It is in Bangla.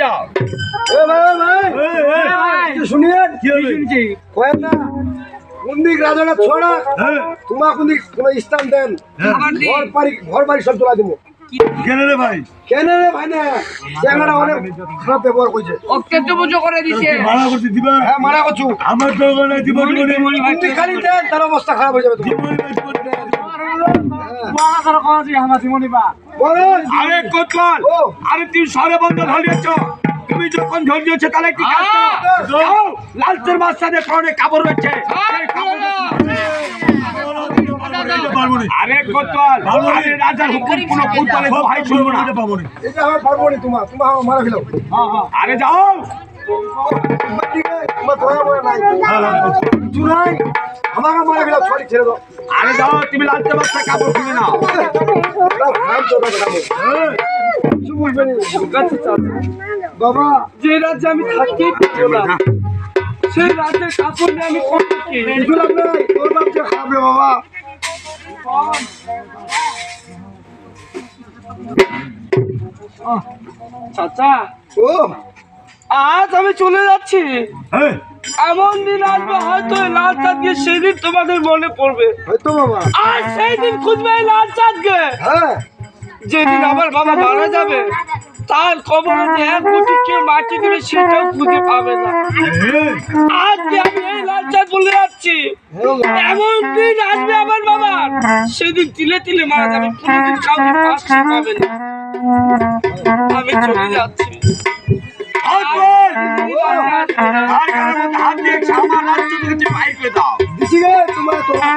যাও এ ভাই শুনিয়ে কি শুনছি কয়েন না কুন্দিক রাজাটা ছড়া তোমার কুন্দিক কোন স্থান দেন ঘর বাড়ি সব চলা দিব কেন রে ভাই কেন রে ভাই না চ্যাংড়া অনেক খারাপ ব্যবহার করছে ওকে তো বুঝো করে দিছে মারা করতে দিবা হ্যাঁ মারা করছু আমার তো মানে দিব কুন্দিক খালি দেন তার অবস্থা খারাপ হয়ে যাবে মারা করে কোজি আমার জীবনী বা বলো আরে কোতল ও আরে তুই সারে বন্ধ ধরিয়েছ তুমি যখন ধরিয়েছো তাহলে কি কাজ করো যাও লালচের মাঝখানে কোণে কাপড় রয়েছে আরে কোতল আরে রাজার হুকুম কোন কোতলে ভাই শুনবো না এটা আমার পারবো না তোমার আমার মারা ফেলো আরে যাও তোমার ধরা মনে নাই চুরাই আমাকে মারা ফেলো ছড়ি ছেড়ে দাও আরে যাও তুমি লালচের মাঝখানে কাপড় খুলে নাও বাবা যে রাজ্যে আমি থাকি সেই রাজ্যের কাপড় নিয়ে আমি করতে কি বুঝলাম নাই তোর বাপ যে খাবে বাবা চাচা ও আজ আমি চলে যাচ্ছি হ্যাঁ এমন দিন আসবে হয়তো এই লাল চাঁদকে সেদিন তোমাদের মনে পড়বে হয়তো বাবা আর সেই দিন খুঁজবে এই লাল চাঁদকে হ্যাঁ যেদিন আমার বাবা মারা যাবে তার কবরে যে 1 কোটি কেউ মাটি দিবে সেটাও খুঁজে পাবে না আজকে আমি এই লাল চাঁদ বলে যাচ্ছি এমন দিন আসবে আমার বাবার সেদিন তিলে তিলে মারা যাবে কোনোদিন কাউকে পাশে পাবে না আমি চলে যাচ্ছি হাত দিয়ে আমার লালচের দিকে বাইর করে দাও দিছি গে তোমার তোমরা